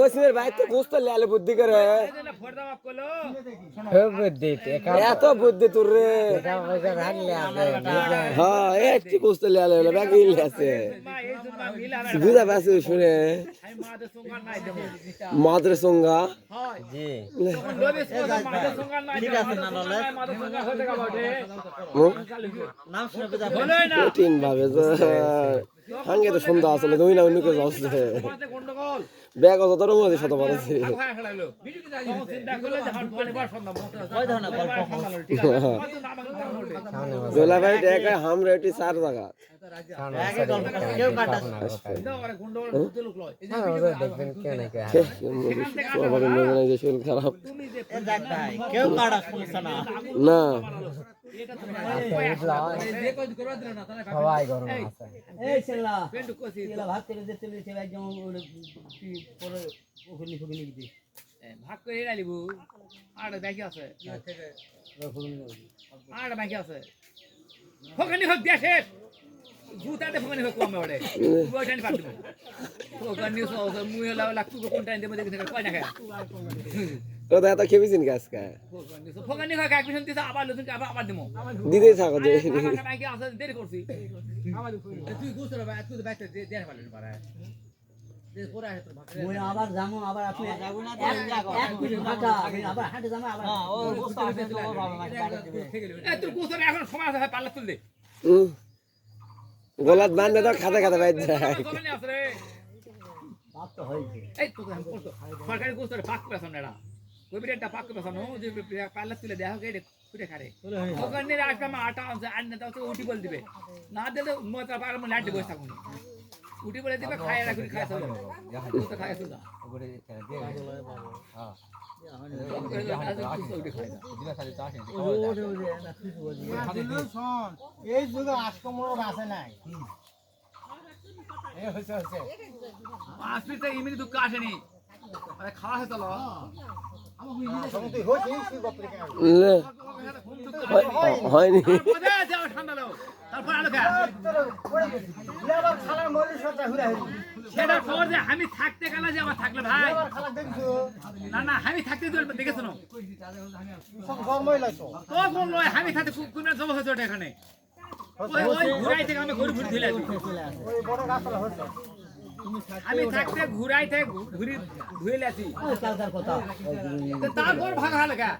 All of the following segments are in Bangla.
ওসিমের ভাই তো বুঝতে লেলে বুদ্ধি করে এত বুদ্ধি তোর রে হ্যাঁ একটু বুঝতে লেলে ব্যাগ আছে বুঝা পাচ্ছি শুনে মাদ্রে সঙ্গা কঠিন ভাবে হাঙ্গে তো সন্ধ্যা আসলে তুমি না অন্য কেউ আসছে ব্যাগ অত তোর মধ্যে শত পারছি দোলা ভাই একা হামরা এটি 4 জায়গা খারাপ না সবাই গরম আছে এই ছেলা ছেলা ভাত করে দিতে দিতে একদম পরে ওখানে ওখানে দিতে ভাগ করে রাইলিবু আর বাকি আছে আর বাকি আছে ওখানে হোক দেশে জুতাতে ওখানে হোক কম ওরে ওইখানে পাঠ দেব ওখানে মুই লাগ তুই কোন টাইম দেব দেখে কয় না খায় তো দাদা খেবিছিন গাছ কা ফোকানি খা এক মিশন দিছে আবার লতুন আবার দেমো দিতেই থাকো যে মাইকে আছে দেরি করছি আমার তুই গোসরা ভাই তুই বাইতে দেন পারলি পারে যে পরে আসে তোর ভাগ মই আবার যামু আবার আপনি যাবো না এক মিনিট বাটা আবার হাঁটে যামু আবার ও গোসরা আছে তো বাবা মাকে এ তুই গোসরা এখন সময় আছে পাল্লা তুল দে গোলাত বান্ধে তো খাতে খাতে বাইতে যায় কোনে আছে রে বাপ তো হইছে এই তুই আমি বলতো সরকারি গোসরা পাক পেছন এডা कोई भी डब्बा के बसानो जो पहले तुले देखो के कुटे खारे ओकर ने रात में आटा से अन्य तो उठी बोल दिबे ना दे तो मोता पार में लाट बस थाकुनी उठी बोले दिबे खाय राखुनी खाय सब तो खाय सुदा ओबरे दे हां এই যুগে আজকমর আছে নাই এই হচ্ছে হচ্ছে আসলে তো ইমিনি দুঃখ আসেনি আরে খাওয়া হতো ল হয়নি আমি থাকতে গেলে যে আমার থাকলে ভাই না না আমি থাকতে দেখেছো না আমি থাকতে কোন জমা হয়েছে ওটা এখানে ঘুরাই থেকে আমি ঘুরে ঘুরে দিলে আমি থাকতে ঘুরাই থেকে ঘুরি ঘুরে আসি তারপর ভাঙা লাগা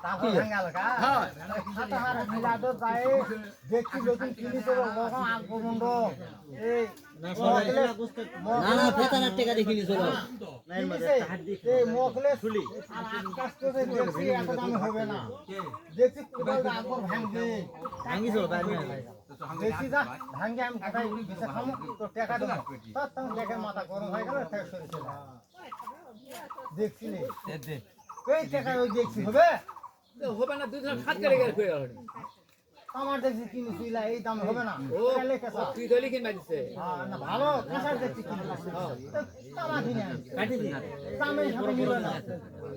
তারপর ভাঙা লাগা হ্যাঁ হাতে হাত মিলা তো যাই দেখি নতুন কিনি তো কখন আগুন এই না না পেছনের টাকা দেখিনি চলো নাইর মধ্যে হাত দেখি এই মুখলে খুলি আর আকাশ তো দেখছি এত দাম হবে না দেখছি কোদাল আগুন ভাঙবে ভাঙি চলো বাইরে দেখি যা ভাঙে আমি খাটাই বেঁচে খামু তো টাকা দেব তার তখন দেখে মাথা গরম হয়ে গেল থেকে সরে চলে দেখছি নে এই টাকা ওই দেখছি হবে হবে না দুই দিন খাত করে গেল আমার দেখছি কিনি শুইলা এই দাম হবে না তাহলে কেসা তুই দলি কিন বাজিছে হ্যাঁ না ভালো কাঁচার দেখছি কিনি তামা কিনে কাটি দি দামে সাথে মিলে না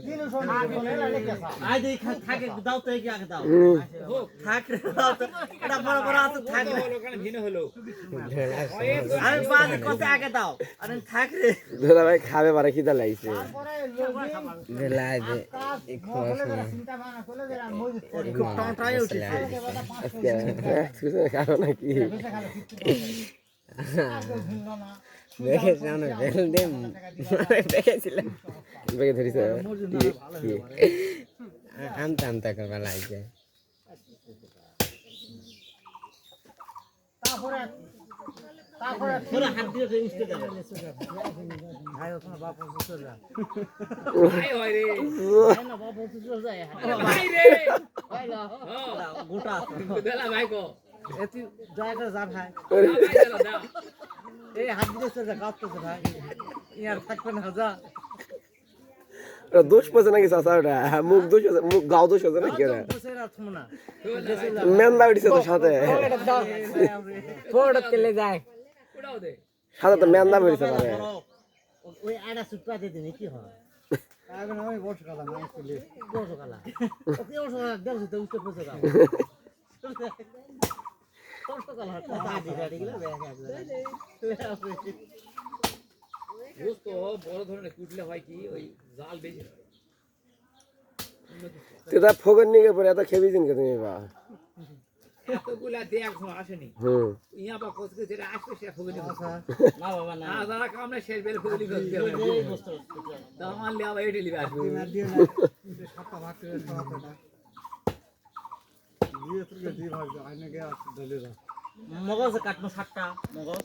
দিন শোনা কোনে কেসা আই দেই থাকে দাও তো কি আগে দাও থাক দাও তো এটা বড় বড় আছে থাক ওখানে ভিন্ন হলো আরে বাদ কত আগে দাও আরে থাক রে দাদা ভাই খাবে পারে খিদা লাগছে তারপরে লাই দে এক চিন্তা ভাবনা করলে যে মজুদ খুব টাটাই উঠেছে কারণ কি দেখেছিলাম দেখেছিলাম বেগে ধরিস আমতা আমতা করবা লাগছে তারপরে পুরো হাত দিয়ে ইনস্টে যাবে ভাই ওখানে বাপ বসে যা ভাই হয় রে না বাপ বসে যায় ভাই রে ভাই লা গোটা দেলা ভাই কো এতি জায়গা যা ভাই দাও এই হাত দিয়ে যা কাটতেছে ভাই ইয়ার থাকবে না যা দোষ পছে নাকি চাচাটা মুখ দোষ মুখ গাও দোষ আছে নাকি রে মেন দাউড়িছে তো সাথে ফোড় তেলে যায় উড়াও দে সাথে তো মেন দাউড়িছে পারে ওই আড়া সুপা দিতে নাকি হয় এখন ওই বর্ষকাল না আসলে বর্ষকাল ওকে বর্ষকাল দেব তো উঠতে পছে দাও বুঝতো বড় ধরনের কুটলে হয় কি ওই জাল বেশি হয় তেটা ফোগর নিয়ে পরে এত খেবি দিন কে তুমি বা এতগুলা দিয়ে এখন আসেনি ইয়া বা কোসকে যেটা আসবে সেটা ফুগে নিবে না বাবা না যারা কামনে শেষ বেল ফুগে নিবে দামাল লিয়া এটি লিবে আসবে সাতটা ভাগ করে খাওয়াটা দিয়ে তুই দি ভাগ আইনে গে দলে যা মগজ কাটনো 7টা মগজ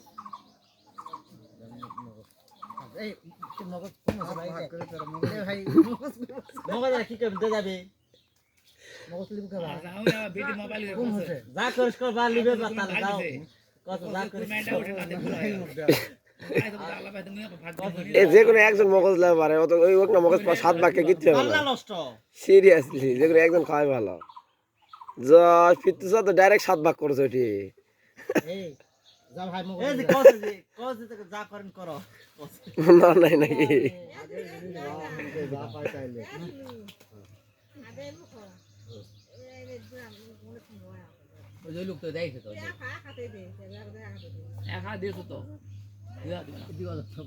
এই মগজ কোন আছে ভাই ভাই মগজ কি করতে যাবে মগজ লিব কা যাও না বেটি মোবাইল কোন হচ্ছে যা করিস কর বা লিবে বাতাল যাও কত যা করিস এ যে কোনো একজন মগজ লাগে পারে অত ওই ওক না মগজ 7 ভাগকে কিচ্ছু হবে পাল্লা না নষ্ট সিরিয়াসলি যে কোনো একজন খায় ভালো যা ফিরতেছ তো ডাইরেক্ট 7 ভাগ করছ এটি এই যা ভাই মগজ এই যে কস যা করেন করো না নাই নাকি যা পাই চাইলে ওই যে লোক তো দেইছে তো এক হাত দিয়েছো তো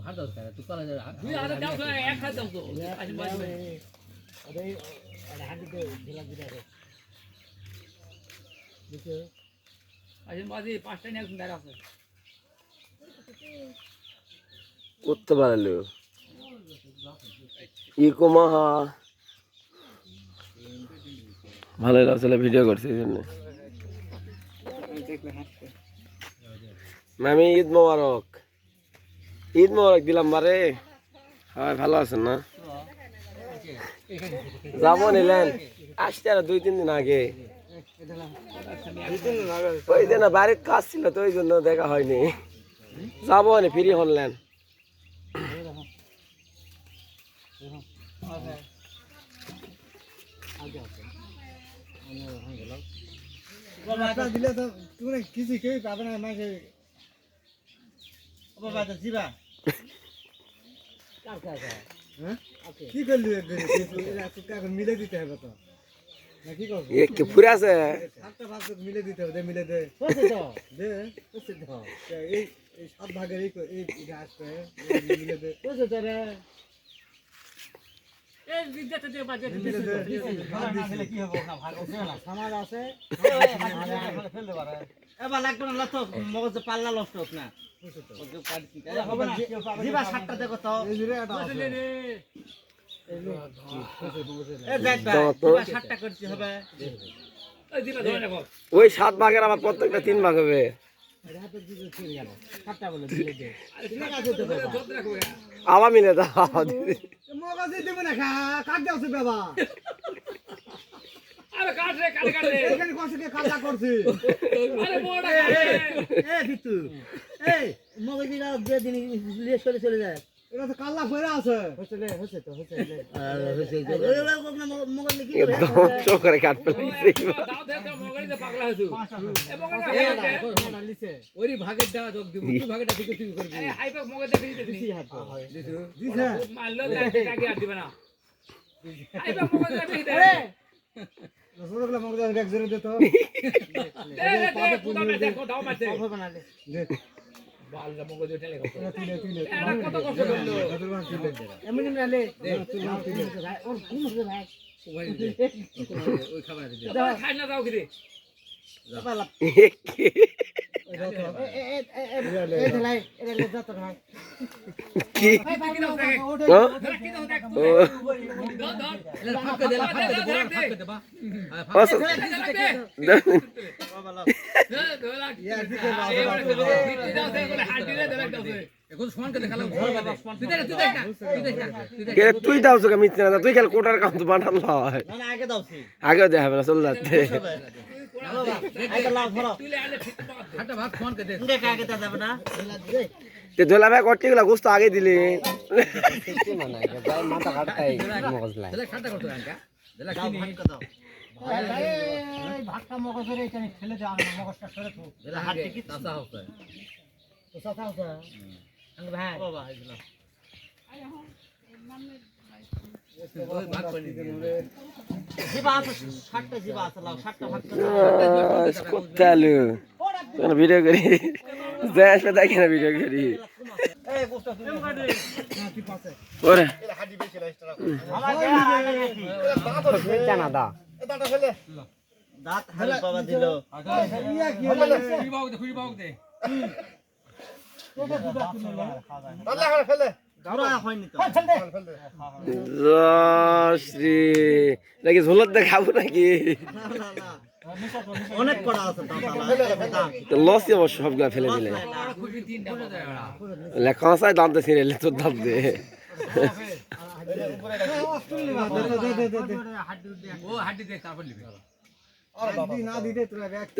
ভাত দাও তুই কলা যাবে 2000 দাও এক হাত দাও তো আরে হাঁটি দে ঢিলা দিরা রে দেখো আজ মাঝে 5টা নিয়ে একজন দাঁড়া আছে করতে পারলো ই কোমাহা ভালো লাগছে ভিডিও করছি এই জন্য মামি ঈদ মোবারক দিলাম বারে হ্যাঁ ভালো আছেন না যাবো নিলেন আসতে আর 2-3 দিন আগে ওই দিন বাড়ির কাজ ছিল তো ওই জন্য দেখা হয়নি যাবো না ফ্রি হলেন বাবা দিলে তো তুমি কিছু কেউ পাবে না আমাকে বাবা তো জিবা হ্যাঁ কি করলি এখন মিলে দিতে হবে তো না কি করবো এ কি পুরা আছে সাতটা ভাগ মিলে দিতে হবে মিলে দে কইছে তো দে কইছে তো এই 7 ভাগের এই আসবে মিলে দে কইছে তো রে এই বিদ্যাতে দে বাজে মিলে দে কি হবে না ভাগ আছে না সমাজ আছে ফেলতে পারে এবার লাগবে না তো মগজ পাল্লা নষ্ট হোক না হবে না জিবা 7টা দেখো তো এই যে এটা আছে এই দেখ জিবা 7টা করতে হবে ওই দিবা ধরে রাখো ওই 7 ভাগের আবার প্রত্যেকটা 3 ভাগ হবে এটা হাতে দিতে ছেড়ে গেল 7টা বলে দিলে দে ঠিক আছে তো বাবা ধরে রাখো আবার মিলে দাও মগাজে দেব না কাট দাও সে বাবা আরে কাট রে এখানে কষ্টে কাটা করছি আরে মোড়া এ বিট্টু এই মগজ দিরা যে দিন লিয়ে চলে যায় এটা তো কাল্লা ফেরা আছে হচ্ছে তো মগজ কি একদম চোখে কাট ফেলছে দাও দে তো মোবাইল দে পাগলা হইছো এ মোবাইল লিছে ওরি ভাগের দাও যোগ দিব তুই ভাগেরটা দিকে তুই করবি এই হাইপা মোবাইল দে দিতে দিছি দিছে মারলো তাকে আর দিবে না হাইপা মোবাইল দে দিতে রসগোল্লা মগজ এক জোরে দে তো দে পুদামে দেখো দাও মারতে হবে না দে বালটা মোবাইল দে ঠেলে গেল তুলে এটা কত কষ্ট করলো এমনি নালে ভাই ওর ঘুম হবে ভাই ওই খাবার দিতে খাই না দাও কি রে এই ঢালাই এটা লে যত ভাই কি ভাই ভাই কি দাও দেখ হ্যাঁ? কি দাও দেখ ও, এলা ফাঁকে দে ফাঁকে দে বা আচ্ছা, তুই দাও তোকে মিথ্যে না তুই খেল কোটার কাম তো বানাল হয় না আগে দাওছি আগে দেখাবে না চল যাচ্ছে আগে লাভ ধরো ইন্ডিয়া আগে তা যাবে না তে দোলা ভাই কটি গুলা গোস্ত আগে দিলি মাথা কাটতাই মগজ লাই দাও ভাত দাও এই ভাতটা মগজের এখানে ফেলে দাও মগজটা সরে তো এলা হাত কি তাসা হচ্ছে তো সাথা হচ্ছে আঙ্গ ভাই বাবা এগুলা জিবা আছে 60টা জিবা আছে লাও 60টা ভাত কোথালু ভিডিও করি যাই আসবে দেখি না ভিডিও করি ওরে জানা দা দাঁত হালে বাবা দিল হয়নি তো শ্রী নাকি ঝোলার দিয়ে খাবো নাকি অনেক করা আছে লসই অবশ্য সবগুলা ফেলে দিলে লেখা আছে দাঁতে ছিঁড়ে তোর দাঁত দে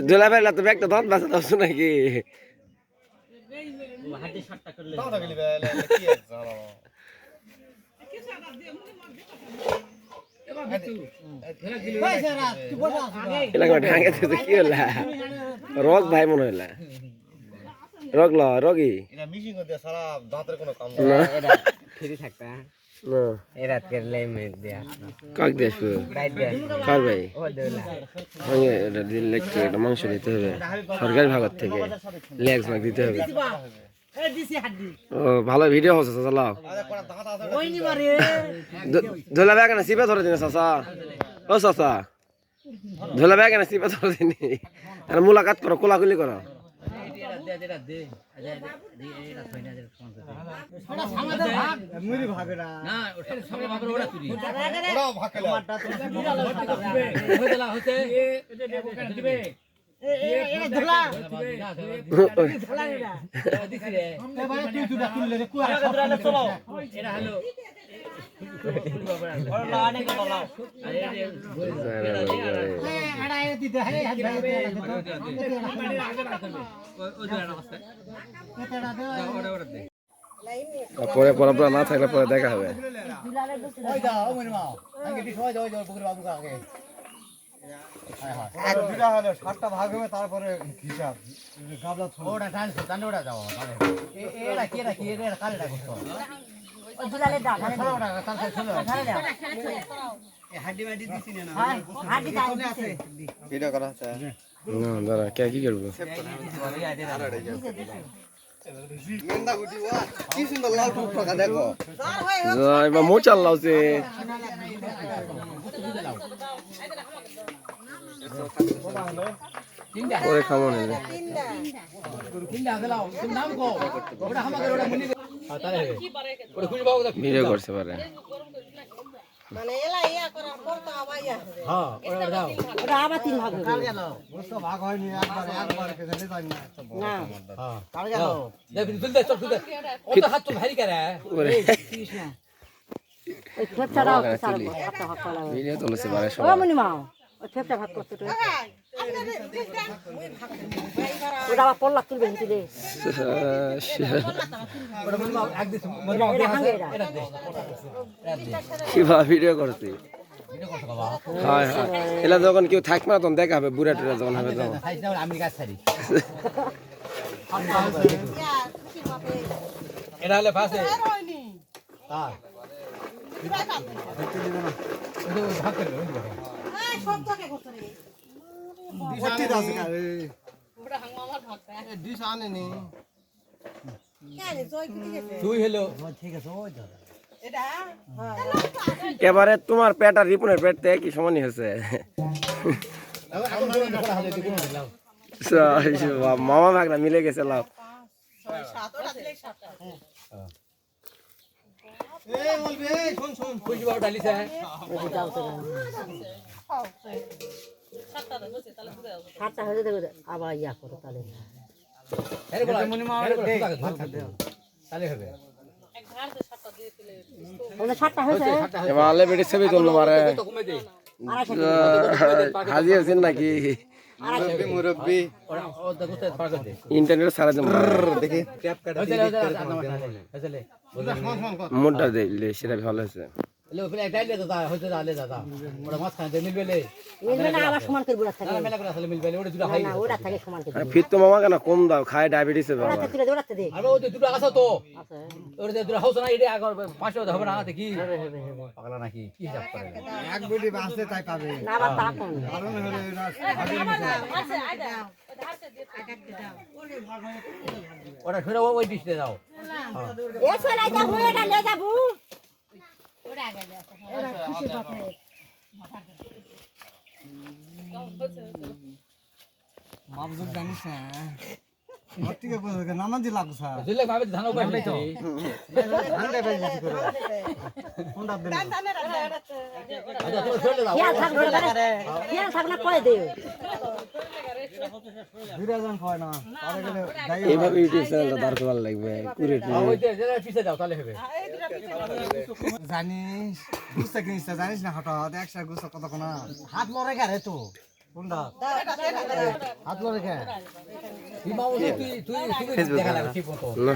দোলা ফেলা তো ব্যাগটা দাঁত বাঁচা দাও নাকি হাড্ডি 60টা করলে এলাকা ঢাঙ্গে তো কি হলা রগ ভাই মনে হইলা রগ ল রগি এটা মিশিং করে সারা দাঁতের কোনো কাম না ফ্রি থাকতা না এরা কেলে মেট দিয়া কাক দেশ রাইট দে কার ভাই ও দেলা ভাঙে এটা দিল লেখতে এটা মাংস দিতে হবে সরকারি ভাগত থেকে লেগস ভাগ দিতে হবে এই দিছি হাড্ডি ও ভালো ভিডিও হচ্ছে চালাও ওইনি মারে ধোলা ব্যাগ না সিপে ধরে দিনে চাচা ও চাচা ধোলা ব্যাগ না সিপে ধরে দিনি আর মুলাকাত করো কোলাকুলি করো মুড়ি ভাগরা না ওটা সবাই ভাগরে ওটা তুই ওরাও ভাগলা দিবে এটা ধুলা এটা হলো পরে পরে না থাকলে পরে দেখা হবে ওই দাও ও মনি মাও আগে দিছ ওই দাও বুকুর বাবু আগে হ্যাঁ দুটা হলো 7টা ভাগ হবে তারপরে হিসাব গাবলা থো ওটা টানছো টান্ডোটা যাও এরা কি এরা কালেটা করছো ওই দুলালে দাও ওটা তারপরে চলো হাড্ডি মাড্ডি দিছি না হাড্ডি দাও আছে ভিডিও করা আছে না দাঁড়া কে কি করবো মেন্দা গুটি ওয়া কি সুন্দর লাল টুকরা দেখো এবার মোচাল লাউছে পরে খাবো না ভিডিও করতে পারে মানে এলা ইয়া করার পর তো আবার ইয়া হবে হ্যাঁ ওটা দাও ওটা আবার 3 ভাগ হবে গেল বুঝতো ভাগ হয়নি একবার কে জানি তাই না না হ্যাঁ কাল গেল দেখ তুই দে চল তুই দে ওটা হাত তো ভারী করে ওরে ওই ফেপটাটাও সারবো একটা ভাগ করা হবে ভিডিও তুলছে পারে ও সবাই মনি মাও ওই ফেপটা ভাগ করতে তো ভাই করা ওটা আবার পল্লা তুলবে তুলে ওটা মনে মাও এক দিস মনে মাও এটা হাঙ্গে এটা কিভাবে ভিডিও করছি ভিডিও করতে বাবা হ্যাঁ হ্যাঁ এলা যখন কেউ থাকবে না তখন দেখা হবে বুড়া টুরা যখন হবে তখন সাইজ না আমি গাছ ছাড়ি ইয়া খুশি বাপে এটা হলে ফাসে আর হয়নি তাই দিবা কাম ওটা ভাগ করে এই সব তোকে করতে রে সত্যি দাস ওটা হাঙ্গা আমার ভাগটা ডিশ আনেনি কেন জয় কি গেছে তুই হলো ঠিক আছে ওই দাদা এটা এবারে তোমার পেট আর রিপনের পেট থেকে কি সমানই হয়েছে মামা ভাগনা মিলে গেছে লাভ 7 ওটা দিলে 7টা এই বলবি এই শুন খুশি বাবা ডালিছে সাতটা হয়ে যাবে আবার ইয়া করো তাহলে আরে বলা মনে মাও তাহলে হবে ওটা সাতটা হয়েছে এবার আলে বেটি ছবি তুললো মারে তো কমে দে হাজি আছেন নাকি মুরব্বি ও দেখো তো পাগল দে ইন্টারনেট সারা দেব দেখি ট্যাপ কাট চলে চলে মোটটা দিলে সেটা ভালো আছে লে ওপরে একটাই লে দাদা হইতে দালে দাদা ওটা মাছ খাইতে মিলবে লে এই না আবার সমান করে বুড়া থাকে না মেলা করে আসলে মিলবে লে ওটা দুটো খাই না ওরা থাকে সমান করে ফির তো মামা কেন কম দাও খায় ডায়াবেটিস হবে ওরা বাবা তুলে দৌড়াতে দে আর ওই দুটো আসো তো আচ্ছা ওরে দুটো হাউস না এটা আগর 500 হবে না কি হবে হবে পাগলা নাকি কি হিসাব করে এক বিডি বাঁচতে তাই পাবে না আবার তা কোন কারণ হলো ওটা ফেরা ওই ডিশে দাও এ চলাই যাবো এটা লে যাবো মাপজুক জানিস না ঠিক আছে নামান দি লাগছ দিলে ভাবে ধান উপায় নাই তো ঠান্ডা বেশি বেশি করে কোনটা দিন আচ্ছা তুমি ফেলে দাও খেয়াল থাক না কই দে বিরাজন হয় না পরে গেলে যাই এইভাবে ইউটিউব চ্যানেলটা দাঁড় করার লাগবে কুড়ে ওই যে পিছে দাও তাহলে হবে জানিস গুস্তা কিনিস জানিস না হঠাৎ একশো গুস্তা কত কোনা হাত লড়ে গারে তো কোনটা হাত লড়ে গে ইমাম তুই দেখা লাগে ঠিক মতো না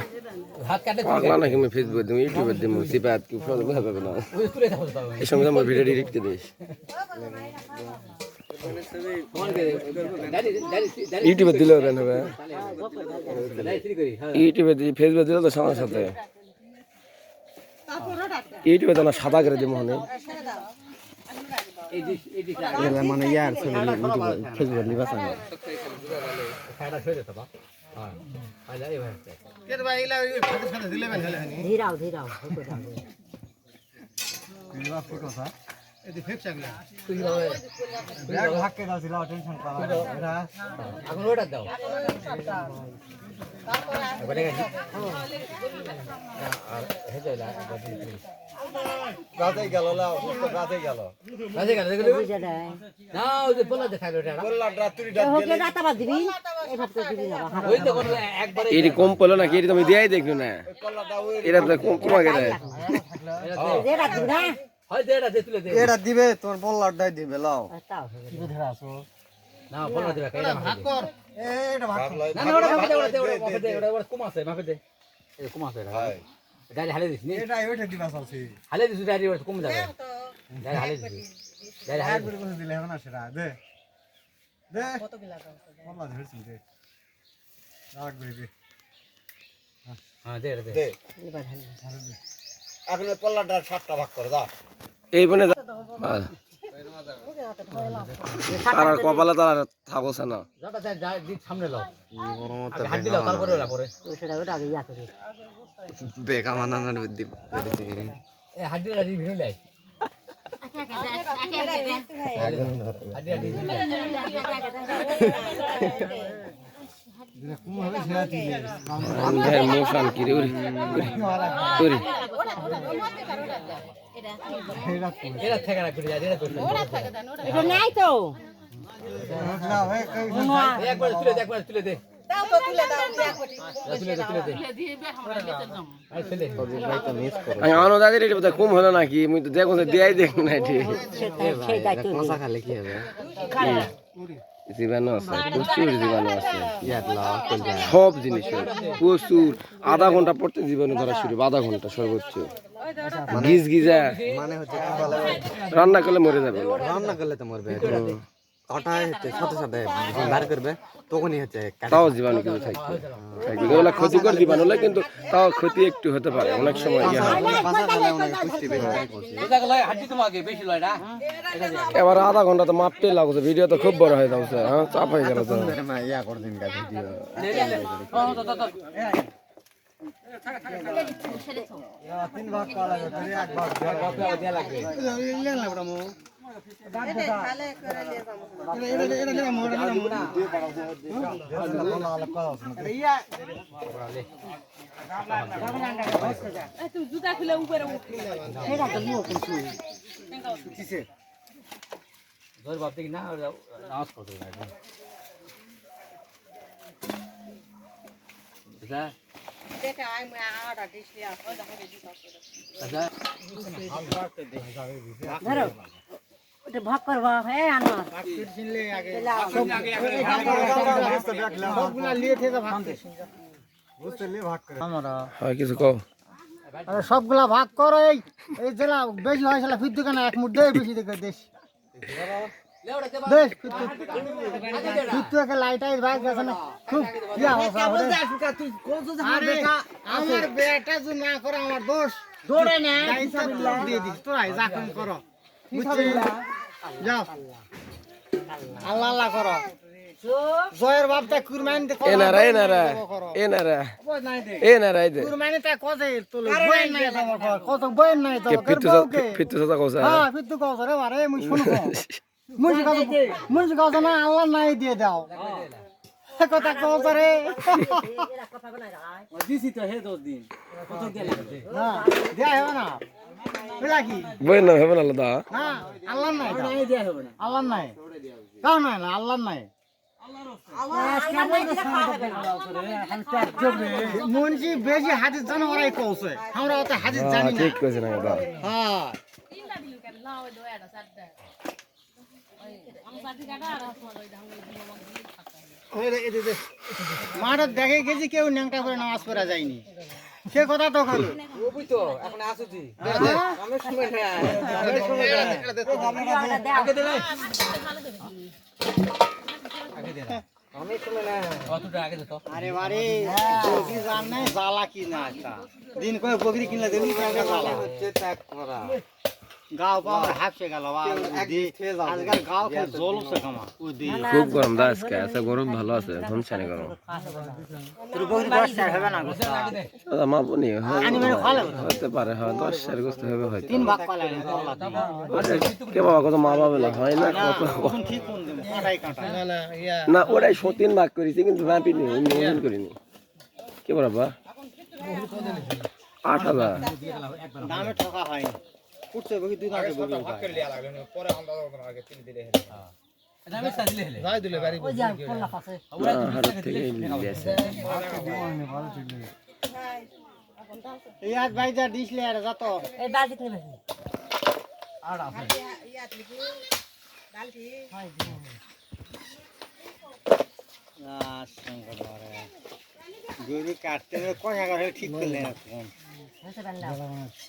হাত কাটে পাগলা নাকি আমি ফেসবুক দিম ইউটিউবে দিম সিপাত কি ফলো বুঝা পাবে না ওই তুলে দাও দাও এই সঙ্গে আমার ভিডিও ডিরেক্ট দিস ইউটিউবে দিলে হবে না ইউটিউবে দিই ফেসবুকে দিলে তো সবার সাথে ইউটিউবে তো না সাদা করে দিব মনে মানে ইয়ার ফেসবুক লিবা চাই ধীরাও ধীরাও ব্যাগ ভাগ কে দাও ছিলা টেনশন করা এটা এখন ওটা দাও বলে গেছি আর হেজে না গাতে গেল লাও সুস্থ গাতে গেল কাজে কাজে গেলে বুঝা দেয় না ওই যে বলা দেখালো এটা বললা রাত্রি এ হোকে রাতাবা দিবি এভাবে তো দিবি না ওই তো কোনো একবারে এটি কম পড়লো নাকি এটি তুমি দিয়াই দেখলো না কল্লাটা ওই এটা তো কম কমা গেলে যে রাত দিবি না হয় দে এটা দে তুলে দে এটা দিবে তোর বললাটাই দিবে লাও তাও হবে না বলা দেবে এটা ভাগ কর এটা ভাগ না না ওটা মাপে দে ওটা মাপে দে ওটা কম আছে মাপে দে এই কম আছে এটা গাড়ি হালে দিস নি এটা ওইটা দিবা চলছি হালে দিস গাড়ি ওটা কম যাবে গাড়ি হালে দিস গাড়ি হালে এক করে বসে দিলে হবে না সেটা দে দে কত কি লাগাও বললা ধরছি দে রাখ করে দে হ্যাঁ দে দে দে এবার হাল এখন পল্লাটা 7টা ভাগ করে দাও এই বনে তার কপালে তার থাকছে না যাটা যা দি সামনে লাও হাত দিলাও তারপরে ওলা পরে সেটা ওটা আগে ইয়া করে বেকা মানানোর বুদ্ধি এই হাত দিলা দি ভিড় লাই হাড্ডি হাড্ডি কুম হবে সেটা দিলে আন্ধে মোশন কি রে ওরে ওরে এরা থেকে না করে যা এরা তো এটা নাই তো লাও হে কই একবার তুলে দে দাও তো তুলে দাও তুলে দে আই ফেলে আমি আনো দাদির এটা বোধহয় কম হলো নাকি মুই তো দেখো দেয়াই দেখ না ঠিক সেই দায়িত্ব মশা খালে কি হবে জীবাণু আছে প্রচুর জীবাণু আছে সব জিনিস প্রচুর আধা ঘন্টা পড়তে জীবাণু ধরা শুরু আধা ঘন্টা সর্বোচ্চ গিজ গিজা মানে হচ্ছে রান্না করলে মরে যাবে রান্না করলে তো মরবে কাটায় হচ্ছে সাথে সাথে বার করবে তখনই হচ্ছে তাও জীবাণু কিছু থাকবে এগুলো ক্ষতিকর জীবাণু হলে কিন্তু তাও ক্ষতি একটু হতে পারে অনেক সময় ইয়ে হয় এটা গলাই হাড্ডি তোমাকে বেশি লয় না এবার আধা ঘন্টা তো মাপতে লাগছে ভিডিও তো খুব বড় হয়ে যাচ্ছে হ্যাঁ চাপ হয়ে গেল তো ইয়া করে দিন ভিডিও তিন ভাগ করা লাগবে তোর এক ভাগ দেয়া লাগবে ধর বাপতে কি না নামাজ পড়তে না বুঝা দেখা আমি আড়া দিছি আচ্ছা আচ্ছা ধরো ওটা ভাগ করবা হে আনো চিনলে আগে সবগুলা নিয়ে থেকে ভাগ বুঝতে লে ভাগ করে আমরা হয় কিছু কও আরে সবগুলা ভাগ কর এই এই জেলা বেশি হয় শালা ফির দোকানে এক মুঠ দে বেশি দেখে দেশ দেশ ফির লাইটাই ভাগ গেছে না খুব ইয়া আমার বেটা যে না করে আমার দোষ দৌড়ে না দিয়ে দিস তোরাই যা কম করো যাও আল্লাহ আল্লাহ করো জয়ের বাপটা কুরবানি দে কুরবানি তা কত তোলে বইন নাই তোমার কত বইন নাই তো হ্যাঁ ফিতু কও রে আরে মুই শুনো মুই কাজ না আল্লাহ নাই দিয়ে দাও কথা কও রে দিছি তো হে 10 দিন কত দিয়ে লাগবে না দেয়া হবে না বুঝলা কি বই না হবে না আলাদা না আল্লাহ নাই নাই দেয়া হবে না আল্লাহ নাই কাও নাই না আল্লাহ নাই মুন্সি বেশি হাদিস জানো ওরাই কওছে আমরা অত হাদিস জানি না ঠিক কইছেন দাদা হ্যাঁ মাঠে দেখে গেছি কেউ ন্যাংটা করে নামাজ পড়া যায়নি সে কথা তো খালি ওই তো এখন আসুছি আমি সময় নাই আগে দে আমি সময় নাই কতটা আগে দে তো আরে বারে বকরি জান নাই জ্বালা কি না একটা দিন করে বকরি কিনলে দেবি টাকা জ্বালা হচ্ছে ত্যাগ করা গাও পাও হাফছে গেল আজকাল গাও কে জ্বলছে কামা ও দি খুব গরম দা আজকে আছে গরম ভালো আছে ধনছানি গরম তোর বকরি 10 টাকা হবে না গোস্ত দাদা মা বনি আনি মানে ভালো হতে পারে হ্যাঁ 10 এর গোস্ত হবে হয়তো তিন ভাগ পালে কে বাবা কত মা বাবা না হয় না কত এখন ঠিক কোন দেব কাটাই কাটা না ওরাই 3 ভাগ করেছে কিন্তু রাপি নি মন করিনি কে বাবা 8000 দামে ঠকা হয়নি উঠছে বকি দুই ভাগে বকি পরে আমরা আগে 3 দিলে আমি সাজিলে হেলে যাই দিলে বাড়ি ওই যে পল্লা পাশে হাট থেকে নিয়েছে এই আজ ভাই যা দিছলে আর যত এই বালতি নেবে আর আছে বালতি গরু কাটতে কষা করে ঠিক করলেন এখন হতে পারলা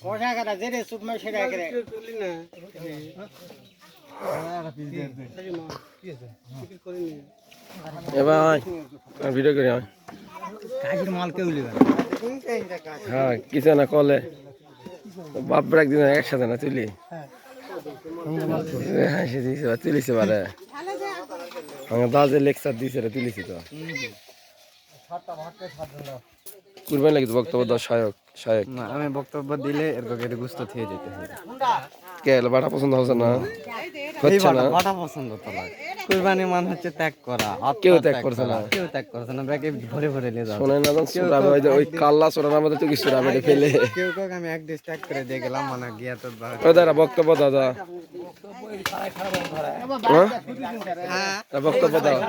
কষা কাটা যেটা সুট মার সেটা করে এ ভাই ভিডিও করি কাজের মাল কেউ লিবে হ্যাঁ কিছু না কলে বাপ ব্রেক দিন একসাথে না তুলি হাসি দিছে বা তুলিছে বারে আমার দাদা লেকচার দিছে রে তুলিছি তো কুরবানি লাগি বক্তব্য দাও শায়ক না আমি বক্তব্য দিলে এর গুস্ত থেকে যেতে হবে কে বাটা পছন্দ হচ্ছে না হচ্ছে না বাটা পছন্দ তো লাগে কুরবানি মান হচ্ছে ত্যাগ করা কেউ ত্যাগ করছে না কেউ ত্যাগ করছে না ব্যাগে ভরে ভরে নিয়ে যাও শোনে না সুরা ওই কাল্লা সুরা আমাদের তো কিছু রাবে ফেলে কেউ কেউ আমি এক ডিশ ত্যাগ করে দিয়ে গেলাম মানে গিয়া তো ওই দাদা বক্তব্য দাদা হ্যাঁ বক্তব্য দাও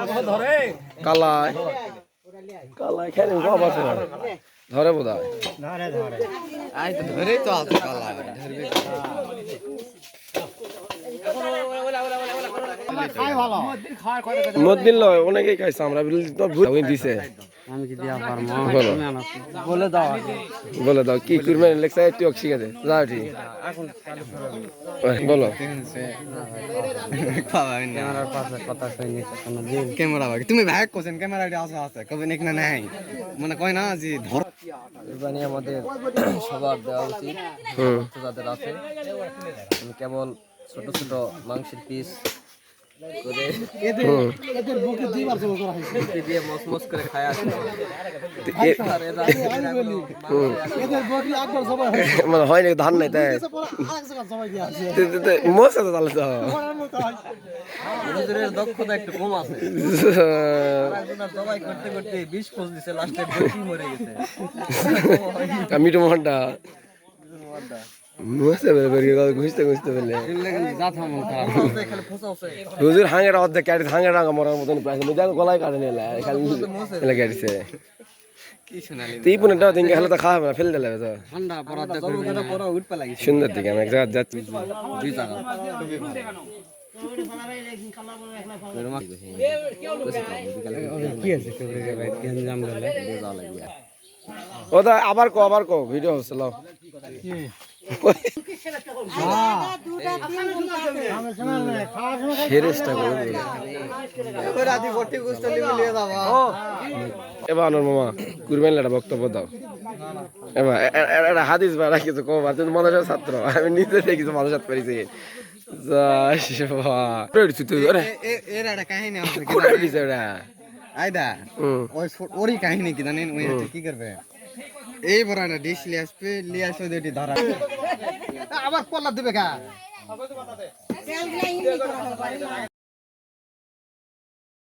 কালাই কালাই খেলেন কব আছে ধরে বোধ হয় ধরে ধরে আই তো ধরেই তো আছে কালা ধরবে খাই ভালো মদিন লয় অনেকেই খাইছে আমরা তো ভুল দিছে আমি কি দিয়া পারবো বলো বলে দাও কি কুরবানি লেখছে একটু শিখে দে যাও ঠিক বলো ক্যামেরার পাশে কথা কইনি কোনো দিন ক্যামেরা ভাই তুমি ভাই কোছেন ক্যামেরা আছে আছে কবে নিক না নাই মানে কয় না যে ধর কুরবানি আমাদের সবার দেওয়া উচিত যাদের আছে আমি কেবল ছোট ছোট মাংসের পিস করে এদের বুকে দুইবার জমা করা হয়েছে দিয়ে মসমস করে খায় আসে এদের বকরি একবার জমা মানে হয় না ধান নাই তাই আরেক জায়গা জমা দিয়ে আছে মোসা তো তাহলে তো হুজুরের দক্ষতা একটু কম আছে জবাই করতে করতে 20 পোজ দিছে লাস্টে বকরি মরে গেছে মিটু মোহনটা মোসা বের ঘুষতে ঘুষতে বলে হুজুর হাঙ্গের অর্ধেক কাটি হাঙ্গের রাঙা মরার মতন প্রায় দেখো গলায় কাটে নিলে খালি কাটিছে কি শোনালি তুই পুনটা দিন গেলে তো খাওয়া না ফেলে দিলে তো ঠান্ডা পড়াতে করবে না পড়া উঠতে লাগি সুন্দর দিকে আমি এক জায়গা যাচ্ছি দুই টাকা কি আছে কেউ জাম দিলে যাওয়া লাগবে ও দা আবার কো ভিডিও হচ্ছে দুটা তিন ঘন্টা ফেরেস্তা করে দিল। এবার আদি ভর্তি গোষ্ঠ লিয়ে যাবা এবার আনোর মামা কুরবানির একটা বক্তব্য দাও। এবার একটা হাদিস বা কিছু কম আছে মাদ্রাসার ছাত্র আমি নিজে থেকে কিছু মাদ্রাসাত পারিছি এর একটা কাহিনী আছে কোটার দিছে ওটা আইদা ওই ওরই কাহিনী কি জানেন ওই হচ্ছে কি করবে এই বড় একটা ডিশ লিয়ে আসবে ওইটি ধরা আবার পল্লা দিবে কা তেল দিলে ইন্দি করা হবে